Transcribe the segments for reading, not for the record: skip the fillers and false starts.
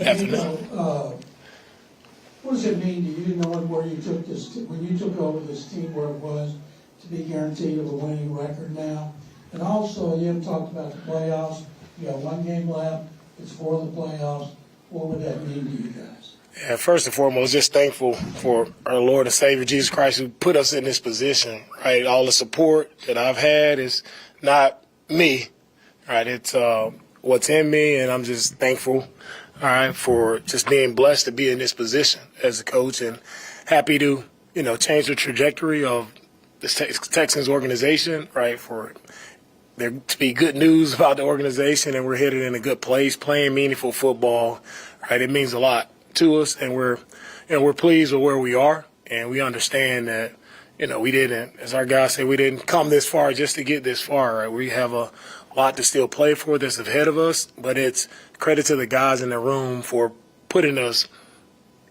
Afternoon. What does it mean to you, knowing where you took this, when you took over this team, where it was, to be guaranteed of a winning record now? And also, you haven't talked about the playoffs. You got one game left. It's for the playoffs. What would that mean to you guys? Yeah, first and foremost, just thankful for our Lord and Savior Jesus Christ who put us in this position, right? All the support that I've had is not me, right? It's what's in me, and I'm just thankful, all right, for just being blessed to be in this position as a coach, and happy to, change the trajectory of the Texans organization, right, for there to be good news about the organization, and we're headed in a good place, playing meaningful football, right? It means a lot to us, and we're pleased with where we are, and we understand that, we didn't, as our guys say, we didn't come this far just to get this far, right? We have a lot to still play for that's ahead of us, but it's credit to the guys in the room for putting us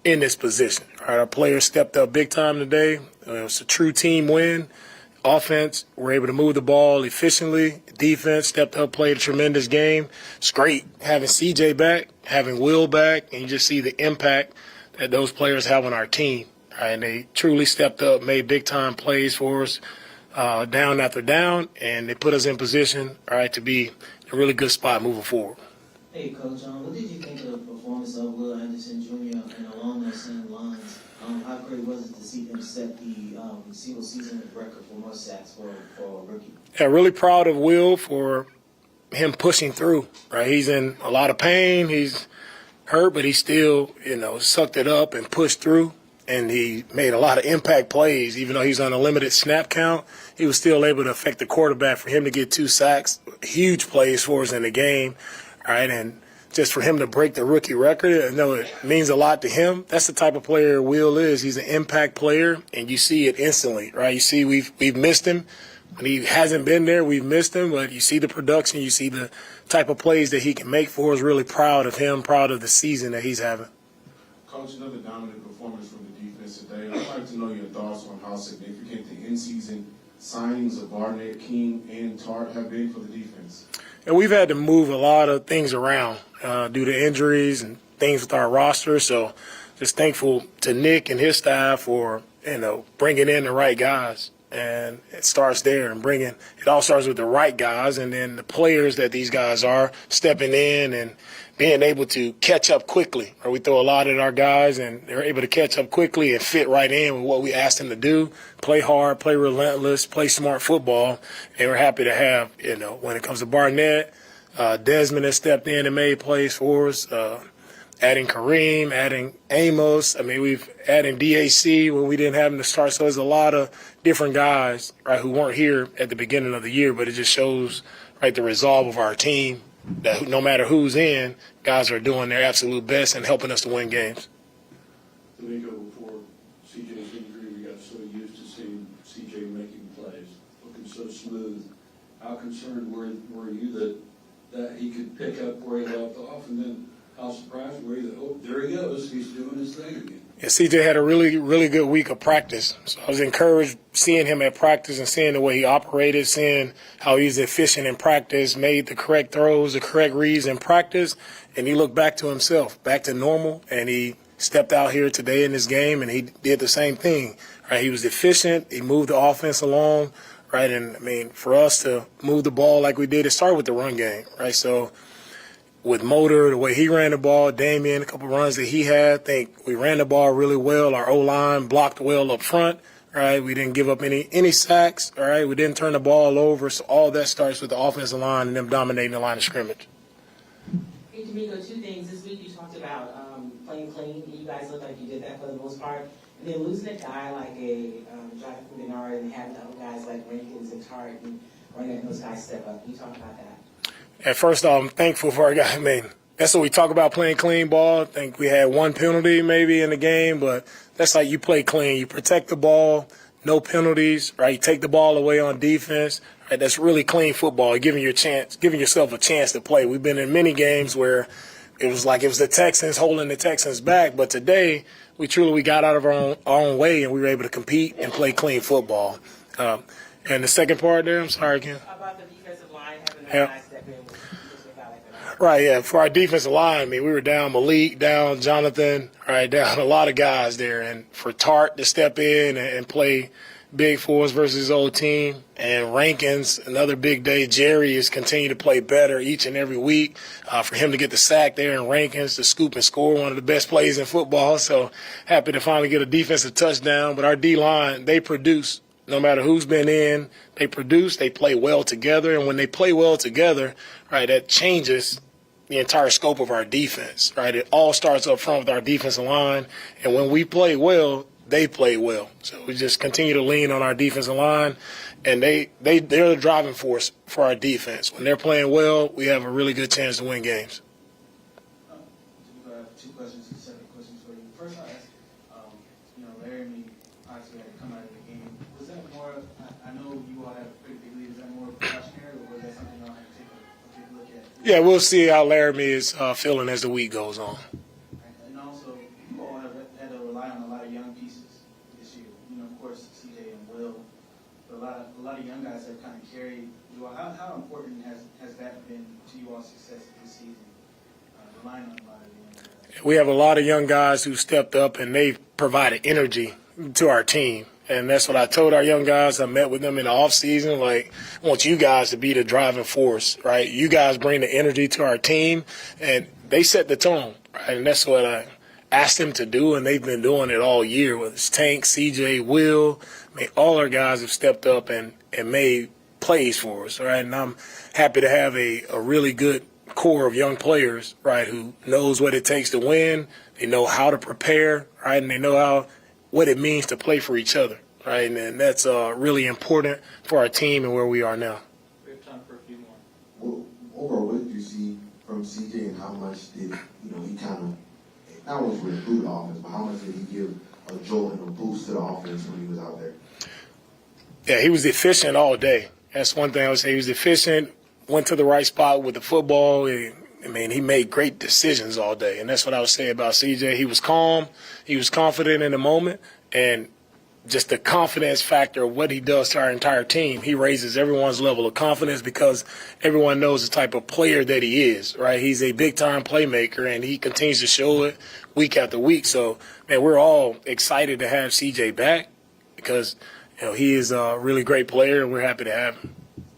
in this position, right? Our players stepped up big time today. It was a true team win. Offense, we're able to move the ball efficiently. Defense stepped up, played a tremendous game. It's great having CJ back, having Will back, and you just see the impact that those players have on our team. Right? And they truly stepped up, made big-time plays for us, down after down, and they put us in position, right, to be in a really good spot moving forward. Hey, Coach, what did you think of the performance of Will Anderson Jr. and along those same lines? How great was it to see him set the single season record for more sacks for a rookie? Yeah, really proud of Will for him pushing through, right? He's in a lot of pain. He's hurt, but he still, sucked it up and pushed through. And he made a lot of impact plays. Even though he's on a limited snap count, he was still able to affect the quarterback. For him to get 2 sacks, huge plays for us in the game, right? And just for him to break the rookie record, I know it means a lot to him. That's the type of player Will is. He's an impact player, and you see it instantly, right? You see we've missed him. When he hasn't been there, we've missed him, but you see the production, you see the type of plays that he can make for us. Really proud of him, proud of the season that he's having. Coach, another dominant performance from the defense today. I'd like to know your thoughts on how significant the in-season signings of Barnett, King, and Tart have been for the defense. And we've had to move a lot of things around due to injuries and things with our roster. So just thankful to Nick and his staff for, bringing in the right guys. And it starts there and it all starts with the right guys, and then the players that these guys are stepping in and being able to catch up quickly. Or we throw a lot at our guys, and they're able to catch up quickly and fit right in with what we asked them to do: play hard, play relentless, play smart football. And we're happy to have, when it comes to Barnett, Desmond has stepped in and made plays for us. Adding Kareem, adding Amos. I mean, we've added DAC when we didn't have him to start. So there's a lot of different guys, right, who weren't here at the beginning of the year, but it just shows, right, the resolve of our team that no matter who's in, guys are doing their absolute best and helping us to win games. DeMeco, before CJ's injury, we got so used to seeing CJ making plays, looking so smooth. How concerned were you that he could pick up where he left off, and then how surprised were you that, oh, there he goes, he's doing his thing again? Yeah, CJ had a really, really good week of practice. So I was encouraged seeing him at practice and seeing the way he operated, seeing how he's efficient in practice, made the correct throws, the correct reads in practice, and he looked back to himself, back to normal, and he stepped out here today in this game, and he did the same thing. Right? He was efficient. He moved the offense along, right? And, I mean, for us to move the ball like we did, it started with the run game, right? So with Motor, the way he ran the ball, Damian, a couple runs that he had, I think we ran the ball really well. Our O-line blocked well up front, right? We didn't give up any sacks, all right? We didn't turn the ball over. So all that starts with the offensive line and them dominating the line of scrimmage. Hey, DeMeco, 2 things. This week you talked about playing clean. You guys looked like you did that for the most part. And then losing a guy like a Jonathan Bernard and having other guys like Rankins and Tart and letting those guys step up. Can you talk about that? At first, I'm thankful for our guy. I mean, that's what we talk about, playing clean ball. I think we had 1 penalty maybe in the game, but that's like you play clean. You protect the ball, no penalties, right? You take the ball away on defense. Right? That's really clean football, giving yourself a chance to play. We've been in many games where it was the Texans holding the Texans back, but today we got out of our own way and we were able to compete and play clean football. And the second part there, I'm sorry again. About the defensive line having Yeah. guys step in with a guy like that. Right, yeah. For our defensive line, I mean, we were down Malik, down Jonathan, right, down a lot of guys there. And for Tart to step in and play big for us versus his old team, and Rankins, another big day. Jerry is continuing to play better each and every week. For him to get the sack there and Rankins to scoop and score, one of the best plays in football. So happy to finally get a defensive touchdown. But our D-line, they produce. No matter who's been in, they produce, they play well together. And when they play well together, right, that changes the entire scope of our defense, right? It all starts up front with our defensive line. And when we play well, they play well. So we just continue to lean on our defensive line. And they're the driving force for our defense. When they're playing well, we have a really good chance to win games. I have two questions, separate questions for you. First, I'll ask, Laramie obviously had to come out of the game. Was that more, I know you all have a pretty big lead, is that more precautionary, or was that something y'all had to take a look at? Yeah, we'll see how Laramie is feeling as the week goes on. And also, you all have had to rely on a lot of young pieces this year. Of course, CJ and Will, but a lot of young guys have kind of carried you all. How important has that been to you all's success this season, relying on a lot of young guys? We have a lot of young guys who stepped up, and they've provided energy to our team. And that's what I told our young guys. I met with them in the offseason. Like, I want you guys to be the driving force, right? You guys bring the energy to our team, and they set the tone, right? And that's what I asked them to do, and they've been doing it all year. Whether it's Tank, CJ, Will, I mean, all our guys have stepped up and made plays for us, right? And I'm happy to have a really good core of young players, right, who knows what it takes to win. They know how to prepare, right, and they know what it means to play for each other, right? And that's really important for our team and where we are now. We have time for a few more. Well, overall, what did you see from CJ, and how much did he kind of not only for the boot offense, but how much did he give a jolt and a boost to the offense when he was out there? Yeah, he was efficient all day. That's one thing I would say. He was efficient, went to the right spot with the football. He made great decisions all day, and that's what I would say about CJ. He was calm, he was confident in the moment, and just the confidence factor of what he does to our entire team, he raises everyone's level of confidence because everyone knows the type of player that he is, right? He's a big-time playmaker, and he continues to show it week after week. So, man, we're all excited to have CJ back because, he is a really great player, and we're happy to have him.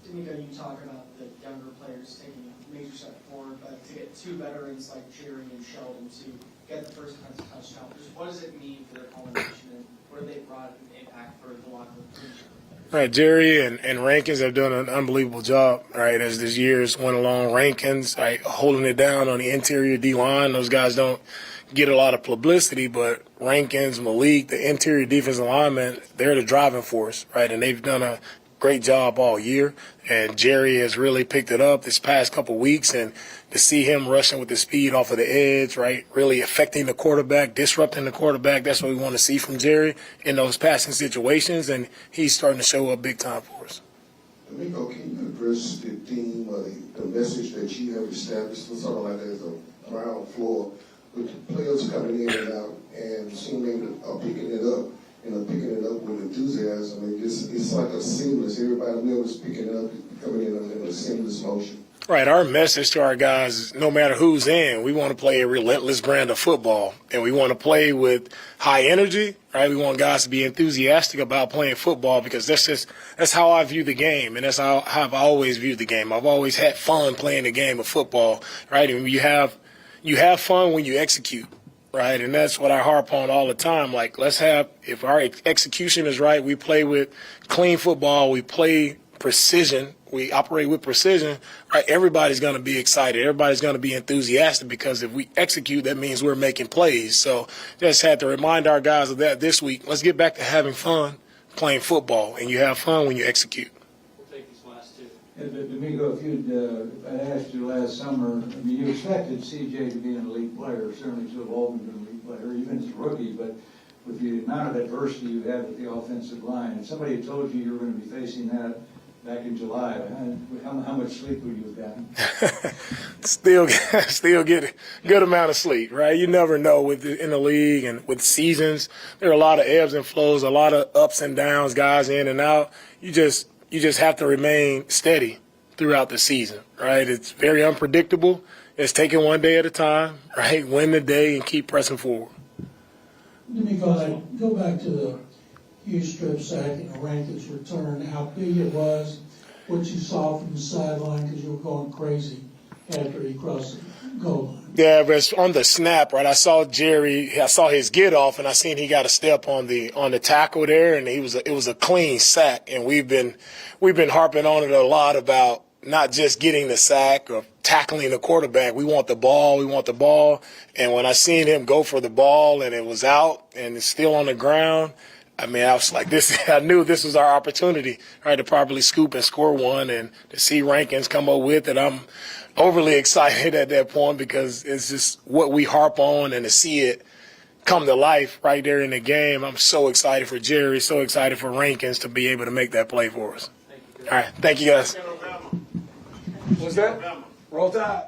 DeMeco, you talk about the younger players taking a major step forward, but to get two veterans like Jerry and Sheldon to get the first touchdown, what does it mean for their culmination, and what have they brought an impact for the locker room? Right, Jerry and Rankins have done an unbelievable job, right, as this year's went along. Rankins, right, holding it down on the interior D-line. Those guys don't get a lot of publicity, but Rankins, Malik, the interior defensive linemen, they're the driving force, right, and they've done a great job all year. And Jerry has really picked it up this past couple weeks, and to see him rushing with the speed off of the edge, right, really affecting the quarterback, disrupting the quarterback, that's what we want to see from Jerry in those passing situations, and he's starting to show up big time for us. DeMeco, can you address the theme or the message that you have established, sort of like as a ground floor, with the players coming in and out and seemingly picking it up, picking it up with enthusiasm? It's like a seamless, everybody knows picking it up, coming in a seamless motion. Right, our message to our guys is no matter who's in, we want to play a relentless brand of football, and we want to play with high energy, right? We want guys to be enthusiastic about playing football because that's how I view the game, and that's how I've always viewed the game. I've always had fun playing the game of football, right? And you have fun when you execute, right? And that's what I harp on all the time. Like, if our execution is right, we play with clean football, we play precision, we operate with precision, right? Everybody's going to be excited. Everybody's going to be enthusiastic because if we execute, that means we're making plays. So just had to remind our guys of that this week. Let's get back to having fun playing football, and you have fun when you execute. We'll take these last two. DeMeco, if I'd asked you last summer, you expected CJ to be an elite player, certainly to have always been an elite player, even as a rookie, but with the amount of adversity you had with the offensive line, if somebody had told you were going to be facing that back in July, how much sleep would you have gotten? Still get a good amount of sleep, right? You never know in the league and with seasons. There are a lot of ebbs and flows, a lot of ups and downs, guys in and out. You just have to remain steady throughout the season, right? It's very unpredictable. it's taking one day at a time, right? Win the day and keep pressing forward. Let me go back to the huge strip sack and the Rankin's return, how big it was, what you saw from the sideline, because you were going crazy after he crossed the goal line. Yeah, but on the snap, right? I saw his get off, and I seen he got a step on the tackle there, and it was a clean sack. And we've been harping on it a lot about not just getting the sack or tackling the quarterback. We want the ball. And when I seen him go for the ball and it was out and it's still on the ground, I mean, I was like, I knew this was our opportunity, right, to properly scoop and score one, and to see Rankins come up with it. I'm overly excited at that point because it's just what we harp on, and to see it come to life right there in the game. I'm so excited for Jerry, so excited for Rankins to be able to make that play for us. All right, thank you guys. What's that? Roll Tide.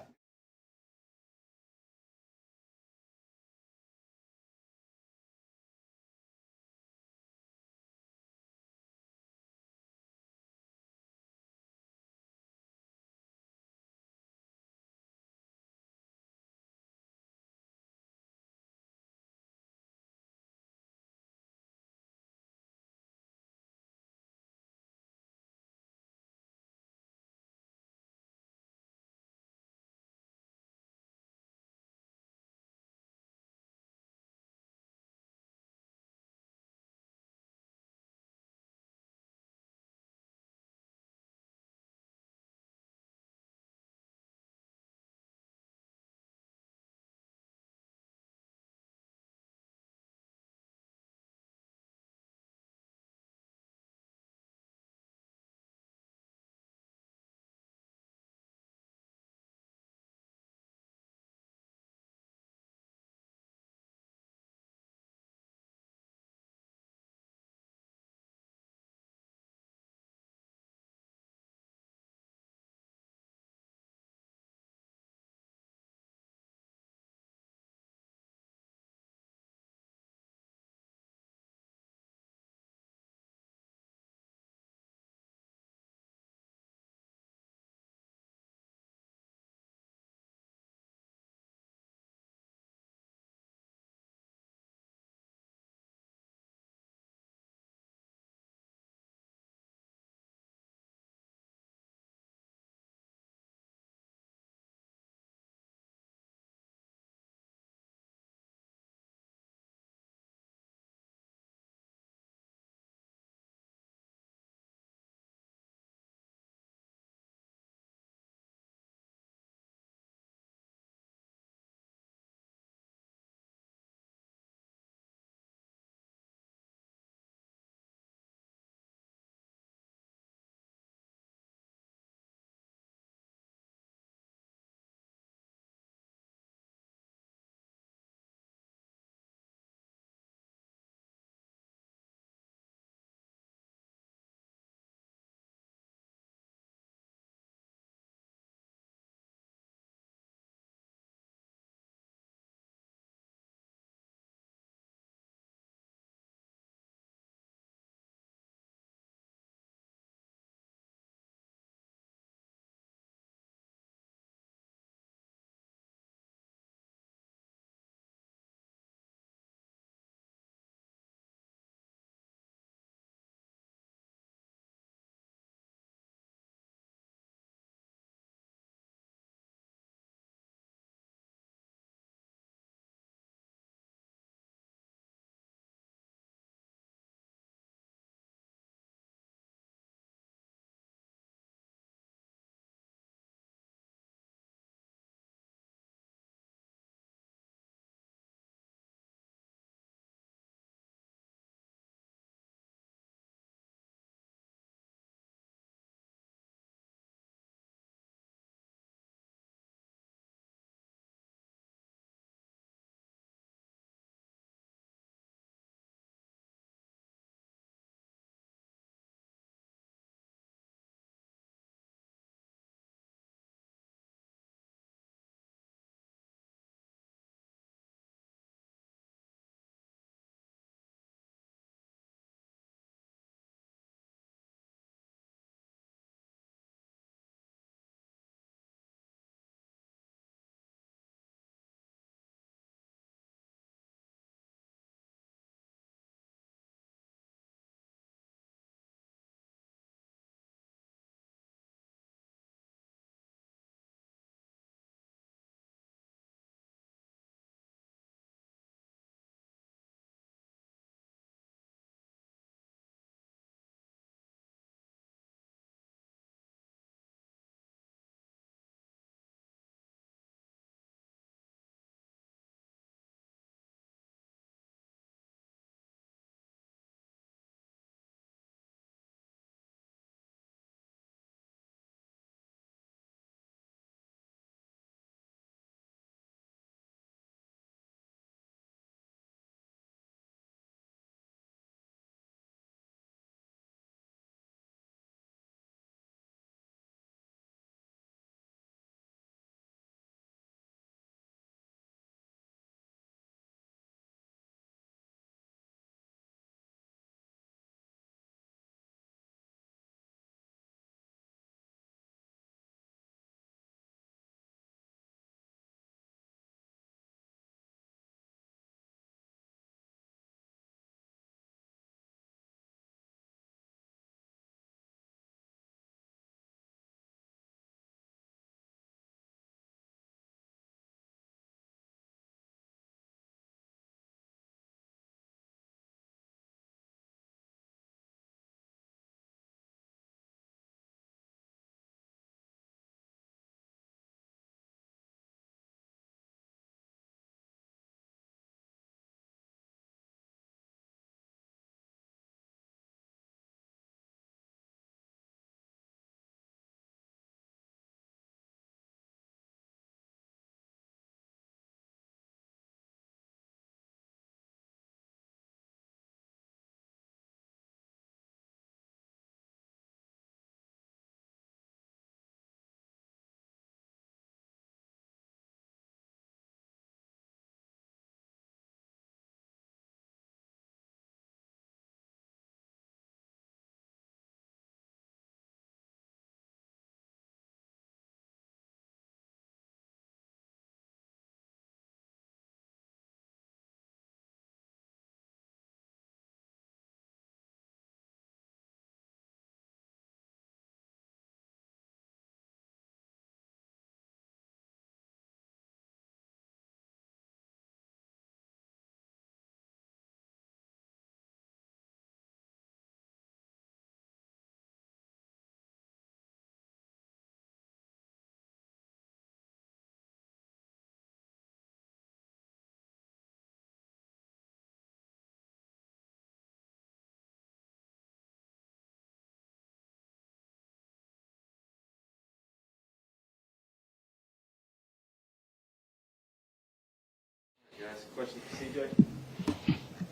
Can I ask a question for CJ? Go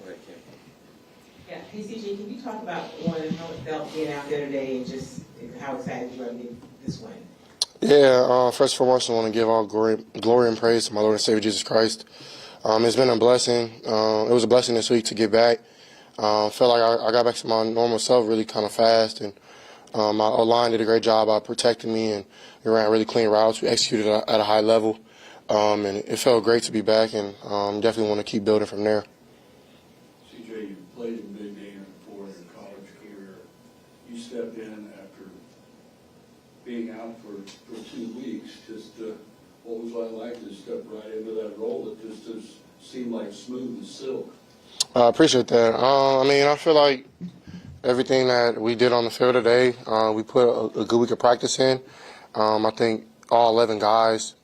ahead, Kim. Yeah, hey CJ, can you talk about one, how it felt being out there today and just how excited you are to get this win? Yeah, first and foremost, I want to give all glory and praise to my Lord and Savior Jesus Christ. It's been a blessing. It was a blessing this week to get back. Felt like I got back to my normal self really kind of fast, and my O-line did a great job of protecting me, and we ran really clean routes. We executed at a high level, and it felt great to be back, and definitely want to keep building from there. CJ, you played in big games before in your college career. You stepped in after being out for 2 weeks. Just what was that like to step right into that role that just seemed like smooth as silk? I appreciate that. I feel like everything that we did on the field today, we put a good week of practice in. I think all 11 guys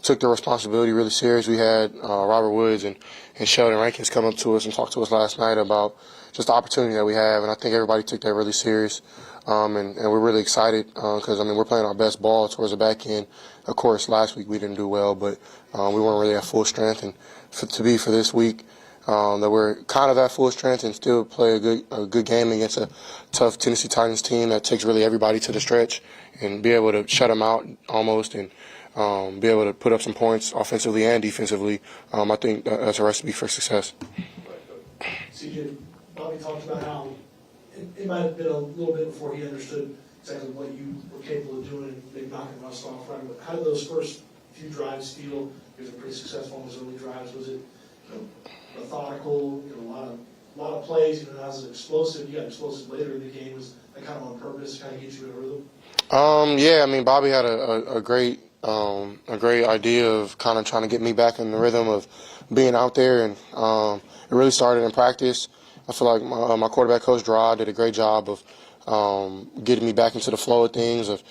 took their responsibility really serious. We had Robert Woods and Sheldon Rankins come up to us and talk to us last night about just the opportunity that we have, and I think everybody took that really serious. And we're really excited because, we're playing our best ball towards the back end. Of course, last week we didn't do well, but we weren't really at full strength. And to be for this week, that we're kind of at full strength and still play a good game against a tough Tennessee Titans team that takes really everybody to the stretch, and be able to shut them out almost, and be able to put up some points offensively and defensively. I think that's a recipe for success. CJ, Bobby talked about how it might have been a little bit before he understood exactly what you were capable of doing and maybe knocking rust off running. But how did those first few drives feel? You guys were pretty successful on those early drives. Was it methodical? A lot of plays. That was explosive. You got explosive later in the game. Was that kind of on purpose, kind of get you in a rhythm? Bobby had a great idea of kind of trying to get me back in the rhythm of being out there, and it really started in practice. I feel like my quarterback coach Stroud did a great job of getting me back into the flow of things, of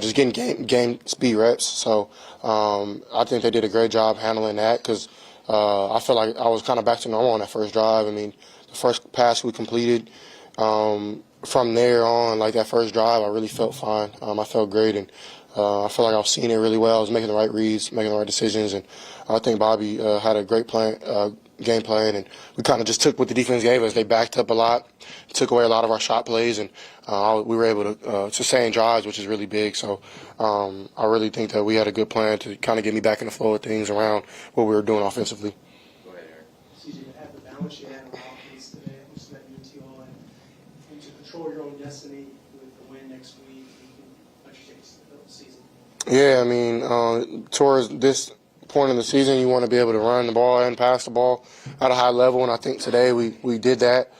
just getting game speed reps. So I think they did a great job handling that, because I feel like I was kind of back to normal on that first drive. The first pass we completed, from there on, like that first drive, I really felt fine. I felt great, and I felt like I was seeing it really well. I was making the right reads, making the right decisions, and I think Bobby had a great game plan, and we kind of just took what the defense gave us. They backed up a lot, took away a lot of our shot plays, and we were able to sustain drives, which is really big. So I really think that we had a good plan to kind of get me back in the flow of things around what we were doing offensively. Go ahead, Eric. CJ, have the balance you had on offense today, which let you and to control your own destiny with the win next week. You can let you take the season. Yeah, towards this point in the season, you want to be able to run the ball and pass the ball at a high level, and I think today we did that.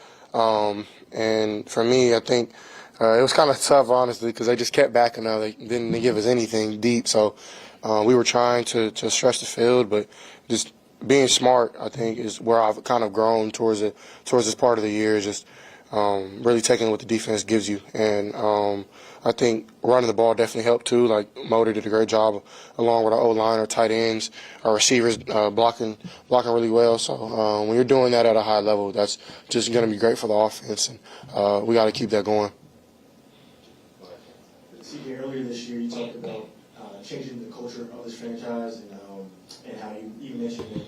And for me, I think it was kind of tough, honestly, because they just kept backing up. They didn't give us anything deep, so we were trying to stretch the field, but just being smart, I think, is where I've kind of grown towards this part of the year, just really taking what the defense gives you. And I think running the ball definitely helped too. Like Motor did a great job along with our O-line, our tight ends, our receivers blocking really well. So when you're doing that at a high level, that's just going to be great for the offense, and we got to keep that going. CJ, earlier this year you talked about changing the culture of this franchise, and how you even mentioned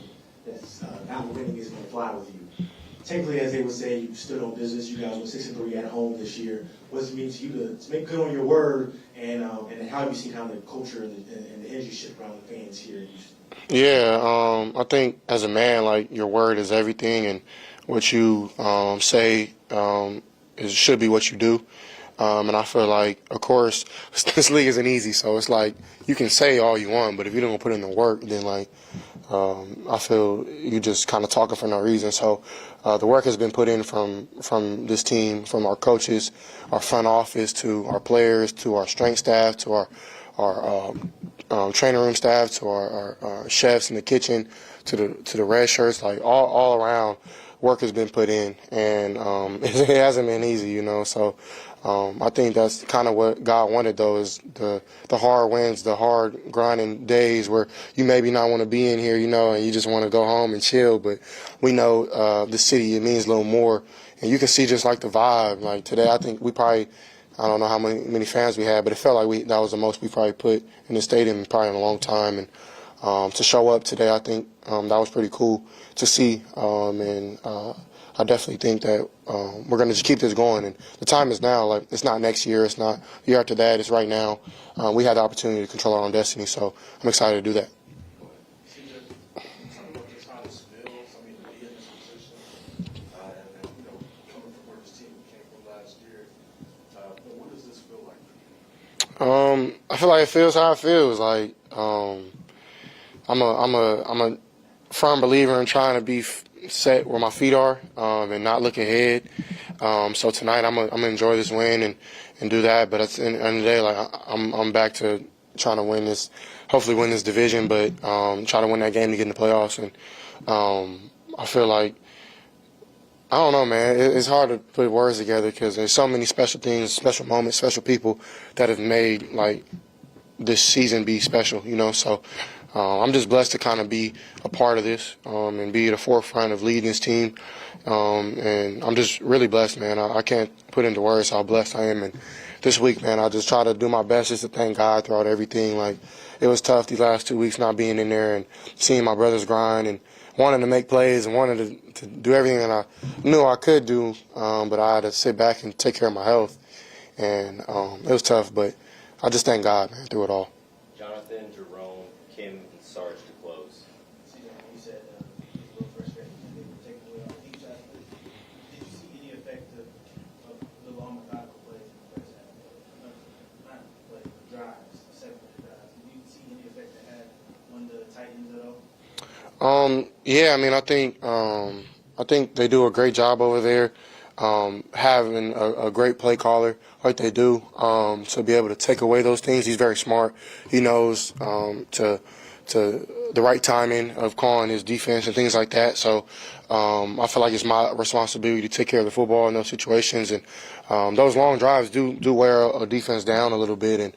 that not winning isn't going to fly with you. Technically, as they would say, you stood on business. You guys went 6-3 at home this year. What does it mean to you to make good on your word, and how have you seen kind of the culture and the energy shift around the fans here? Yeah, I think as a man, like, your word is everything, and what you say should be what you do. And I feel like, of course, this league isn't easy, so it's like you can say all you want, but if you don't put in the work, then I feel you just kind of talking for no reason. So the work has been put in from this team, from our coaches, our front office, to our players, to our strength staff, to our training room staff, to our chefs in the kitchen, to the red shirts, like all around. Work has been put in, and it hasn't been easy, So I think that's kind of what God wanted, though, is the hard wins, the hard grinding days where you maybe not want to be in here, and you just want to go home and chill. But we know the city, it means a little more, and you can see just like the vibe. Like today, I think we probably, I don't know how many fans we had, but it felt like that was the most we probably put in the stadium probably in a long time. And to show up today. I think that was pretty cool to see, and I definitely think that we're going to just keep this going. And the time is now. Like, it's not next year. It's not the year after that. It's right now. We have the opportunity to control our own destiny, so I'm excited to do that. I feel like it feels how it feels. Like I'm a firm believer in trying to be set where my feet are and not look ahead. So tonight I'm gonna enjoy this win and do that. But at the end of the day, like I'm back to trying to win this, hopefully win this division, but try to win that game to get in the playoffs. And I feel like, I don't know, man. It's hard to put words together because there's so many special things, special moments, special people that have made like this season be special, you know. So I'm just blessed to kind of be a part of this and be at the forefront of leading this team. And I'm just really blessed, man. I can't put into words how blessed I am. And this week, man, I just try to do my best just to thank God throughout everything. Like, it was tough these last 2 weeks not being in there and seeing my brothers grind and wanting to make plays and wanting to do everything that I knew I could do, but I had to sit back and take care of my health. And it was tough, but I just thank God, man, through it all. Jonathan, Jerome, Kim, and Sarge to close. See, you said you were frustrated and they were taking away all the deep shots. Did you see any effect of the long methodical plays in the first half? Not plays, but drives, separate drives. Did you see any effect that had on the Titans at all? Yeah, I mean, I think they do a great job over there, having a great play caller like they do, to be able to take away those things. He's very smart. He knows to the right timing of calling his defense and things like that. So I feel like it's my responsibility to take care of the football in those situations. And those long drives do wear a defense down a little bit, and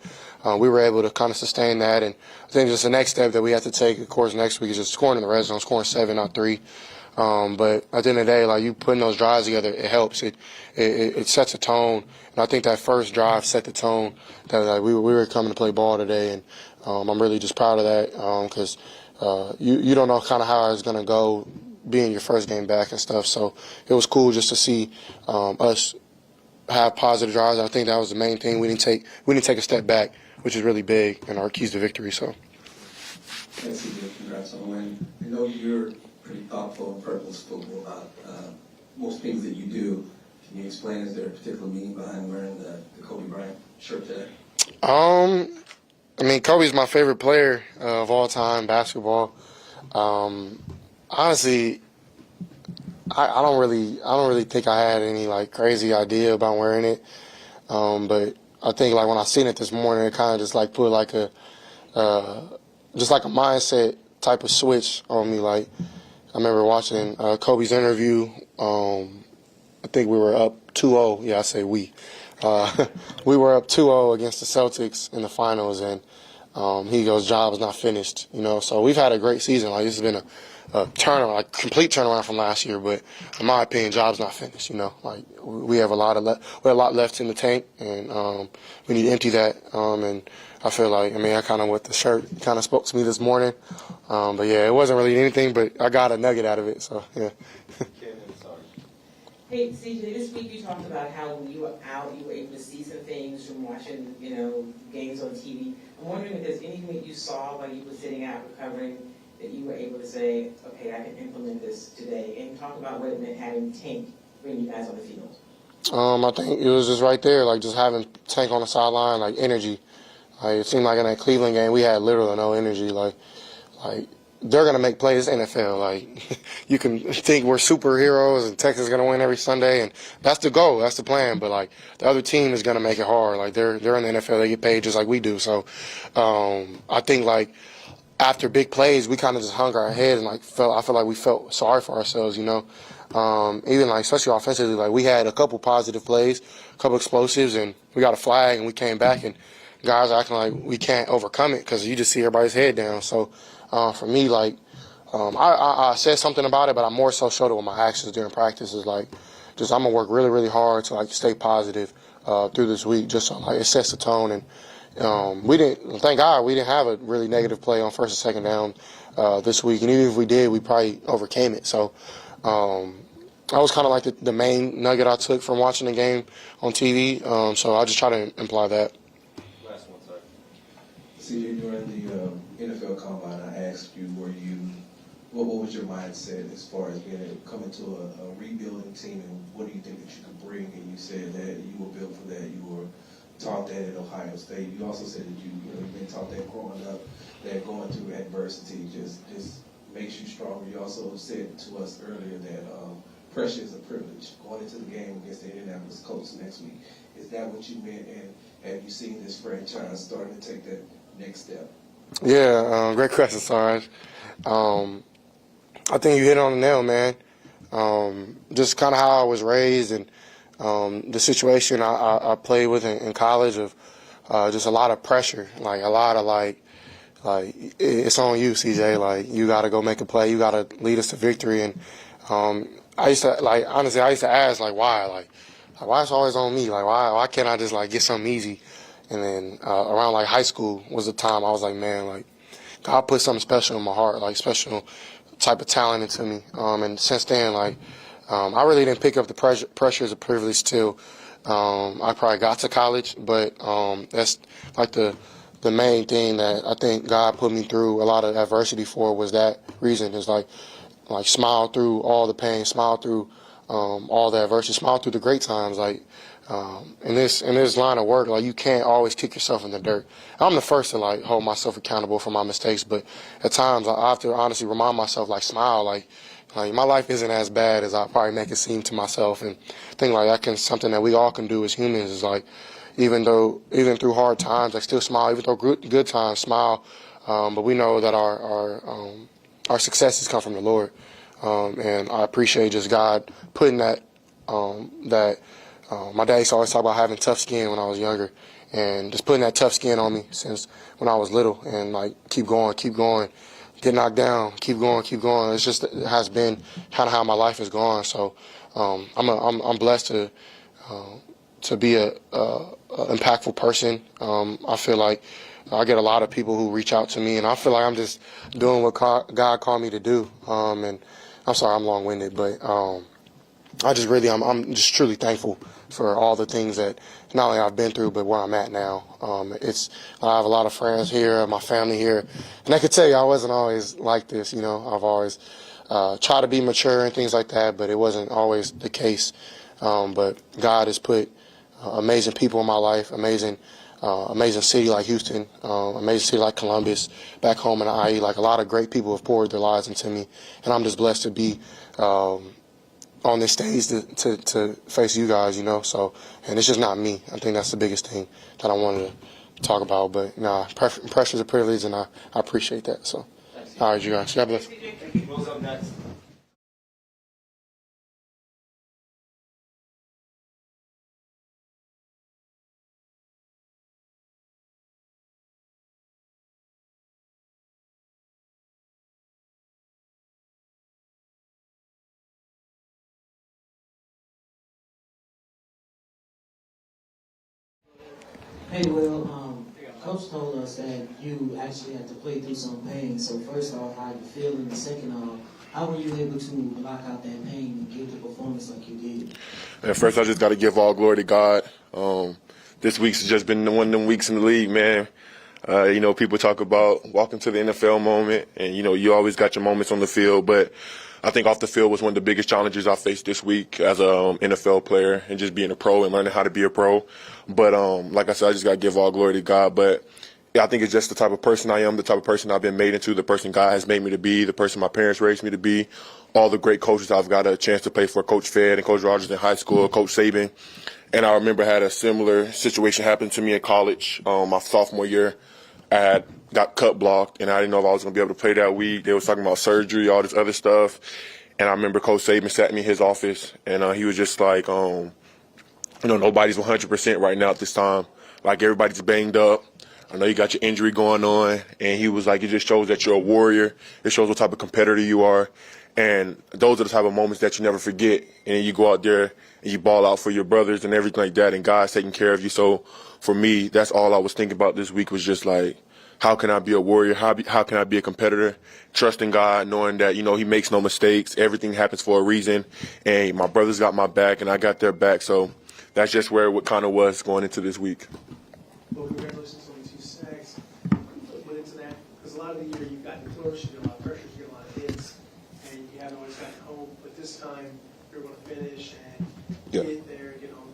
we were able to kind of sustain that. And I think just the next step that we have to take, of course, next week is just scoring in the red zone, scoring 7, not 3. But at the end of the day, like, you putting those drives together, it helps. It sets a tone. And I think that first drive set the tone that, like, we were coming to play ball today. And I'm really just proud of that because you don't know kind of how it's going to go being your first game back and stuff. So it was cool just to see us have positive drives. I think that was the main thing. We didn't take a step back, which is really big and our keys to victory. So. Thanks, CJ. Congrats on the win. I know you're pretty thoughtful and purposeful about most things that you do. Can you explain, is there a particular meaning behind wearing the Kobe Bryant shirt today? I mean, Kobe's my favorite player of all time, basketball. Honestly, I don't really think I had any like crazy idea about wearing it. But I think like when I seen it this morning, it kind of just like put like just like a mindset type of switch on me. Like, I remember watching Kobe's interview. I think we were up 2-0. Yeah, I say we. We were up 2-0 against the Celtics in the finals, and he goes, "Job is not finished." You know, so we've had a great season. Like, this has been a turnaround, like complete turnaround from last year. But in my opinion, job's not finished. You know, like we have a lot left in the tank, and we need to empty that. And I feel like, I mean, I kind of with the shirt kind of spoke to me this morning. But yeah, it wasn't really anything, but I got a nugget out of it. So yeah. Hey, CJ, this week you talked about how when you were out, you were able to see some things from watching, games on TV. I'm wondering if there's anything that you saw while you were sitting out recovering that you were able to say, okay, I can implement this today, and talk about what it meant having Tank bring you guys on the field. I think it was just right there, like just having Tank on the sideline, like energy. Like, it seemed like in that Cleveland game, we had literally no energy. Like they're going to make plays in the NFL. Like, you can think we're superheroes and Texas is going to win every Sunday, and that's the goal. That's the plan. But, like, the other team is going to make it hard. Like, they're in the NFL. They get paid just like we do. So I think, like, after big plays, we kind of just hung our head and, like, I feel like we felt sorry for ourselves, you know. Even, like, especially offensively, like, we had a couple positive plays, a couple explosives, and we got a flag, and we came back, and guys are acting like we can't overcome it because you just see everybody's head down. So, for me, like, I said something about it, but I more so showed it with my actions during practice. Is like, I'm gonna work really, really hard to like stay positive through this week, just so like it sets the tone. And we didn't. Thank God we didn't have a really negative play on first and second down this week, and even if we did, we probably overcame it. So that was kind of like the main nugget I took from watching the game on TV. So I just try to imply that. Last one, sir. CJ, during the NFL Combine, I asked you, what was your mindset as far as coming to a rebuilding team, and what do you think that you could bring? And you said that you were built for that. You were taught that at Ohio State. You also said that you've been taught that growing up, that going through adversity just makes you stronger. You also said to us earlier that pressure is a privilege. Going into the game against the Indianapolis Colts next week, is that what you meant? And have you seen this franchise starting to take that next step? Yeah, great question, Sarge. I think you hit it on the nail, man. Just kind of how I was raised and the situation I played with in college of just a lot of pressure, like a lot of like it's on you, CJ. Like you got to go make a play, you got to lead us to victory. And I used to honestly, I used to ask why it's always on me? Like why can't I just get something easy? And then around high school was the time I was like, man, God put something special in my heart, special type of talent into me. And since then, I really didn't pick up the pressure as a privilege till I probably got to college. But that's the main thing that I think God put me through a lot of adversity for was that reason. Is smile through all the pain, smile through all the adversity, smile through the great times. In this line of work, you can't always kick yourself in the dirt. I'm the first to hold myself accountable for my mistakes, but at times I have to honestly remind myself, smile, my life isn't as bad as I probably make it seem to myself. And I think something that we all can do as humans is even through hard times, still smile. Even through good times, smile. But we know that our successes come from the Lord, and I appreciate just God putting that. My dad used to always talk about having tough skin when I was younger, and just putting that tough skin on me since when I was little, and keep going, get knocked down, keep going. It has been kind of how my life has gone. So I'm blessed to be a impactful person. I feel like I get a lot of people who reach out to me, and I feel like I'm just doing what God called me to do. And I'm sorry I'm long-winded, but I'm just truly thankful for all the things that not only I've been through, but where I'm at now. I have a lot of friends here, my family here, and I could tell you I wasn't always like this. I've always tried to be mature and things like that, but it wasn't always the case. But God has put amazing people in my life, amazing city like Houston, amazing city like Columbus, back home in the IE. A lot of great people have poured their lives into me, and I'm just blessed to be on this stage to face you guys, So, and it's just not me. I think that's the biggest thing that I wanted to talk about. But pressure's a privilege, and I appreciate that. So, all right, you guys. God bless. What's up next? Hey, Will, Coach told us that you actually had to play through some pain. So first off, how you feel? And second off, how were you able to block out that pain and give the performance like you did? And first, I just got to give all glory to God. This week's just been one of them weeks in the league, man. People talk about walking to the NFL moment, and, you always got your moments on the field. But I think off the field was one of the biggest challenges I faced this week as a NFL player and just being a pro and learning how to be a pro. But like I said, I just got to give all glory to God. But I think it's just the type of person I am, the type of person I've been made into, the person God has made me to be, the person my parents raised me to be, all the great coaches I've got a chance to play for, Coach Fed and Coach Rogers in high school, Coach Saban. And I remember I had a similar situation happen to me in college my sophomore year. I got cut blocked, and I didn't know if I was going to be able to play that week. They was talking about surgery, all this other stuff. And I remember Coach Saban sat me in his office, and he was just like, nobody's 100% right now at this time. Everybody's banged up. I know you got your injury going on. And he was like, it just shows that you're a warrior. It shows what type of competitor you are. And those are the type of moments that you never forget. And you go out there and you ball out for your brothers and everything like that. And God's taking care of you. So for me, that's all I was thinking about this week was just like, how can I be a warrior? How can I be a competitor? Trusting God, knowing that, you know, he makes no mistakes. Everything happens for a reason. And my brothers got my back and I got their back. So that's just where it kind of was going into this week. Well, congratulations on the 2 sacks. Put into that, because a lot of the year you've gotten close, you get a lot of pressure, you get a lot of hits, and you haven't always gotten home. But this time, you're going to finish and get there, get home.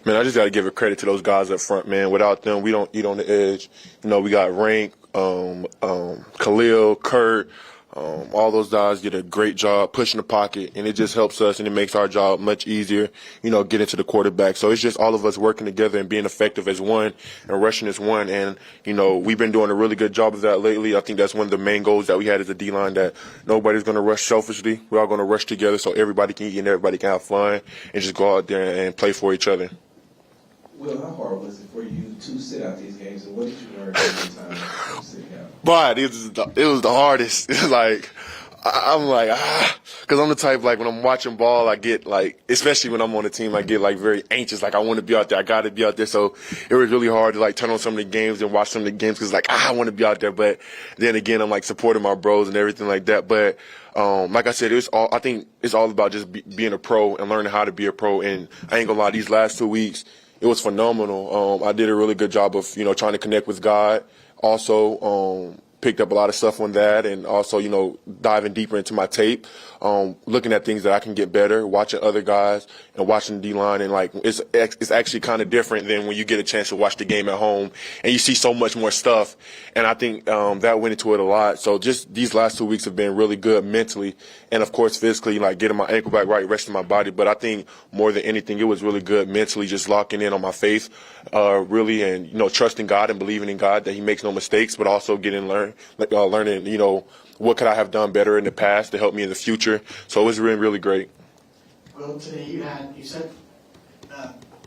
Man, I just got to give a credit to those guys up front, man. Without them, we don't eat on the edge. You know, we got Rank, Khalil, Kurt, all those guys did a great job pushing the pocket, and it just helps us and it makes our job much easier, you know, getting to the quarterback. So it's just all of us working together and being effective as one and rushing as one. And, you know, we've been doing a really good job of that lately. I think that's one of the main goals that we had as a D-line, that nobody's going to rush selfishly. We're all going to rush together so everybody can eat and everybody can have fun and just go out there and play for each other. Will, how hard was it for you to sit out these games, and what did you learn every time sitting out? But it was the hardest. It's like, I'm like, because I'm the type, like, when I'm watching ball, I get, like, especially when I'm on the team, I get, like, very anxious. Like, I want to be out there. I got to be out there. So it was really hard to, like, turn on some of the games and watch some of the games because, like, I want to be out there. But then again, I'm, like, supporting my bros and everything like that. But like I said, I think it's all about just being a pro and learning how to be a pro. And I ain't going to lie, these last 2 weeks, it was phenomenal. I did a really good job of, you know, trying to connect with God. Also, picked up a lot of stuff on that, and also, you know, diving deeper into my tape, looking at things that I can get better, watching other guys and watching the D-line, and like it's actually kind of different than when you get a chance to watch the game at home and you see so much more stuff. And I think that went into it a lot. So just these last 2 weeks have been really good mentally, and of course physically, like getting my ankle back right, resting my body. But I think more than anything, it was really good mentally, just locking in on my faith, really, and, you know, trusting God and believing in God that He makes no mistakes, but also learning, you know, what could I have done better in the past to help me in the future. So it was really, really great. Well, today you said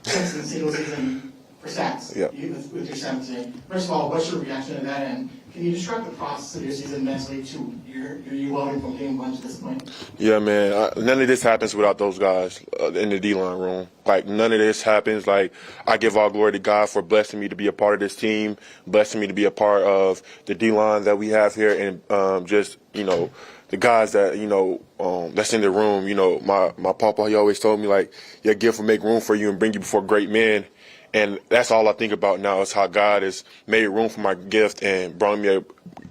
Texans single season for sacks. Yep. With your 17. First of all, what's your reaction to that? And can you describe the process of your season mentally to you well from game one to this point? Yeah, man. None of this happens without those guys in the D-line room. Like, none of this happens. Like, I give all glory to God for blessing me to be a part of this team, blessing me to be a part of the D-line that we have here, and just, you know, the guys that, you know, that's in the room. You know, my papa, he always told me, like, your gift will make room for you and bring you before great men. And that's all I think about now is how God has made room for my gift and brought me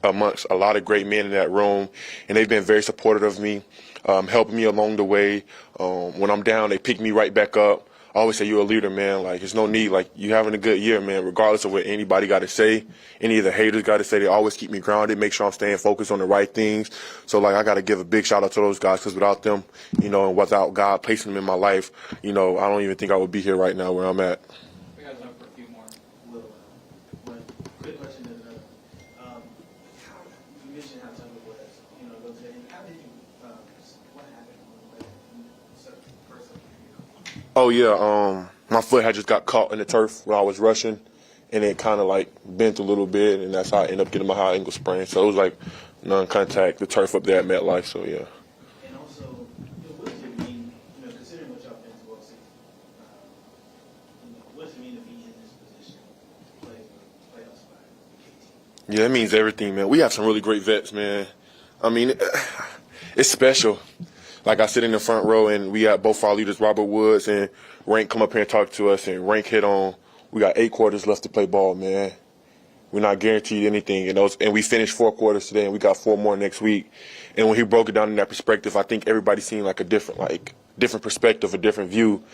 amongst a lot of great men in that room. And they've been very supportive of me, helping me along the way. When I'm down, they pick me right back up. I always say, you're a leader, man. Like, there's no need. Like, you having a good year, man, regardless of what anybody got to say, any of the haters got to say. They always keep me grounded, make sure I'm staying focused on the right things. So, like, I got to give a big shout out to those guys, because without them, you know, and without God placing them in my life, you know, I don't even think I would be here right now where I'm at. We got time for a few more. One quick question is, you mentioned how tough it was, you know, go today. How did you, what happened when you first Oh, yeah. My foot had just got caught in the turf when I was rushing, and it kind of, like, bent a little bit, and that's how I ended up getting my high ankle sprain. So it was, like, non-contact, the turf up there at MetLife, so, yeah. And also, what does it mean, you know, considering what y'all been through all season, you know, what does it mean to be in this position to play for playoff spot? Yeah, it means everything, man. We have some really great vets, man. I mean, it's special. Like, I sit in the front row, and we got both our leaders, Robert Woods and Rank, come up here and talk to us, and Rank hit on, we got 8 quarters left to play ball, man. We're not guaranteed anything, you know, and we finished 4 quarters today, and we got 4 more next week. And when he broke it down in that perspective, I think everybody seen, like, a different perspective, a different view.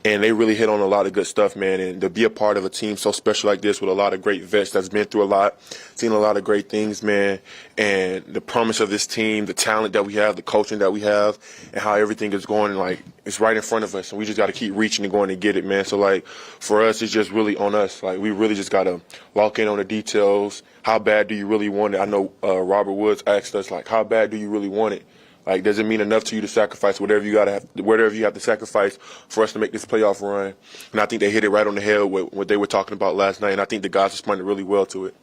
And they really hit on a lot of good stuff, man. And to be a part of a team so special like this with a lot of great vets that's been through a lot, seen a lot of great things, man. And the promise of this team, the talent that we have, the coaching that we have, and how everything is going, like, it's right in front of us. And we just got to keep reaching and going to get it, man. So, like, for us, it's just really on us. Like, we really just got to lock in on the details. How bad do you really want it? I know Robert Woods asked us, like, how bad do you really want it? Like, does it mean enough to you to sacrifice whatever you have to sacrifice for us to make this playoff run? And I think they hit it right on the head with what they were talking about last night, and I think the guys responded really well to it.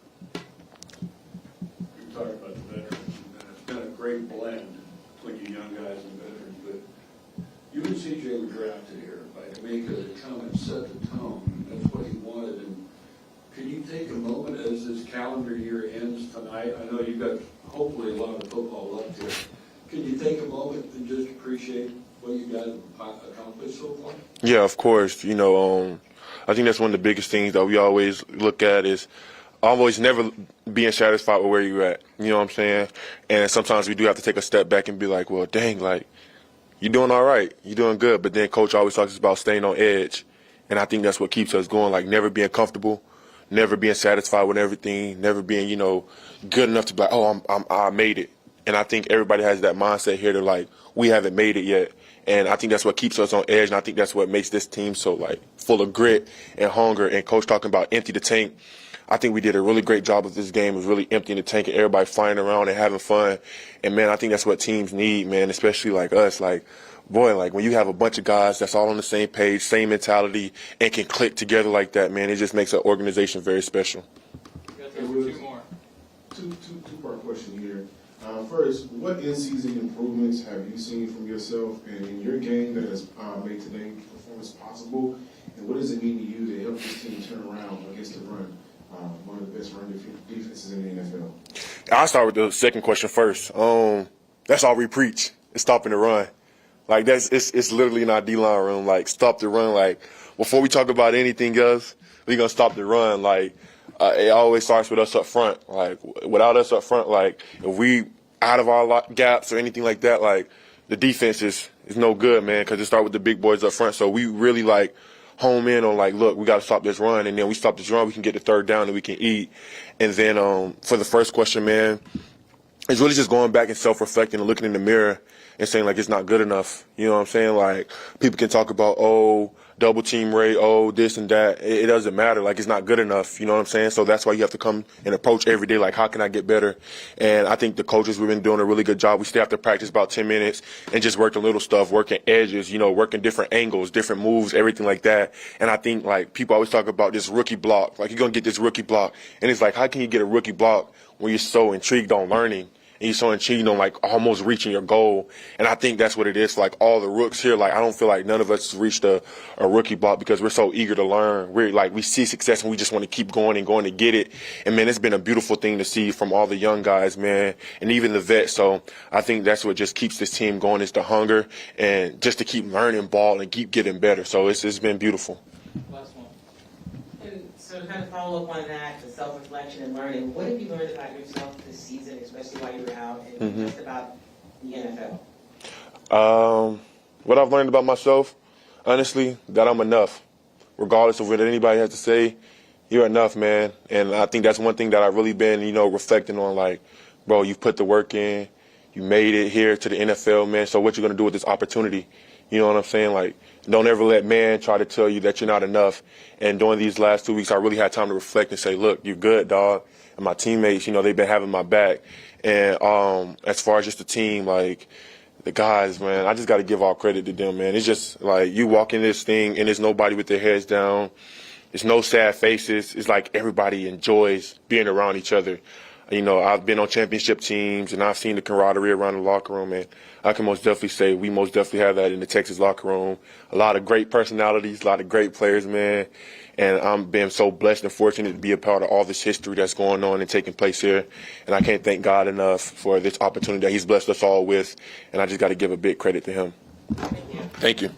great blend between you young guys and veterans, but you and CJ were drafted here by DeMeco to come and set the tone. That's what he wanted. And can you take a moment as this calendar year ends tonight? I know you've got hopefully a lot of football left here. Can you take a moment and just appreciate what you guys have accomplished so far? Yeah, of course. I think that's one of the biggest things that we always look at is always never being satisfied with where you're at. You know what I'm saying? And sometimes we do have to take a step back and be like, well, dang, like, you're doing all right. You're doing good. But then Coach always talks about staying on edge. And I think that's what keeps us going, like never being comfortable, never being satisfied with everything, never being, good enough to be like, oh, I made it. And I think everybody has that mindset here to like, we haven't made it yet. And I think that's what keeps us on edge, and I think that's what makes this team so like full of grit and hunger. And Coach talking about empty the tank. I think we did a really great job of this game, was really emptying the tank and everybody flying around and having fun. And man, I think that's what teams need, man, especially like us. Like, boy, like when you have a bunch of guys that's all on the same page, same mentality, and can click together like that, man, it just makes an organization very special. Two more. Two-part question here. First, what in-season improvements have you seen from yourself and in your game that has made today's performance possible? And what does it mean to you to help this team turn around against the run? One of the best run defenses in the NFL. I'll start with the second question first. That's all we preach, is stopping the run. Like it's literally in our D-line room, like stop the run. Like before we talk about anything else, we're going to stop the run. Like it always starts with us up front. Like without us up front, like if we out of our gaps or anything like that, like the defense is no good, man, because it starts with the big boys up front. So we really like home in on like, look, we got to stop this run, and then we stop this run, we can get the third down and we can eat. And then for the first question, man, it's really just going back and self-reflecting and looking in the mirror and saying like it's not good enough. You know what I'm saying? Like people can talk about, oh, double team rate, oh, this and that. It doesn't matter. Like it's not good enough. You know what I'm saying? So that's why you have to come and approach every day like, how can I get better? And I think the coaches, we've been doing a really good job. We stay after practice about 10 minutes and just working little stuff, working edges, working different angles, different moves, everything like that. And I think like people always talk about this rookie block. Like you're going to get this rookie block. And it's like, how can you get a rookie block when you're so intrigued on learning? And you're so intrigued on like almost reaching your goal. And I think that's what it is for like all the rooks here. Like I don't feel like none of us has reached a rookie block because we're so eager to learn. We're like, we see success and we just want to keep going and going to get it. And man, it's been a beautiful thing to see from all the young guys, man, and even the vets. So I think that's what just keeps this team going, is the hunger and just to keep learning ball and keep getting better. So it's been beautiful. Last one. And so to kind of follow up on that, the self-reflection and learning, what have you learned about yourself this season, especially while you were out, and just about the NFL? What I've learned about myself, honestly, that I'm enough. Regardless of what anybody has to say, you're enough, man. And I think that's one thing that I've really been, reflecting on, like, bro, you've put the work in, you made it here to the NFL, man, so what you going to do with this opportunity? You know what I'm saying? Like, don't ever let man try to tell you that you're not enough. And during these last 2 weeks, I really had time to reflect and say, look, you're good, dog. And my teammates, they've been having my back. And as far as just the team, like, the guys, man, I just got to give all credit to them, man. It's just like you walk in this thing and there's nobody with their heads down. There's no sad faces. It's like everybody enjoys being around each other. I've been on championship teams and I've seen the camaraderie around the locker room, and I can most definitely say we most definitely have that in the Texas locker room. A lot of great personalities, a lot of great players, man. And I'm being so blessed and fortunate to be a part of all this history that's going on and taking place here. And I can't thank God enough for this opportunity that He's blessed us all with. And I just got to give a big credit to Him. Thank you.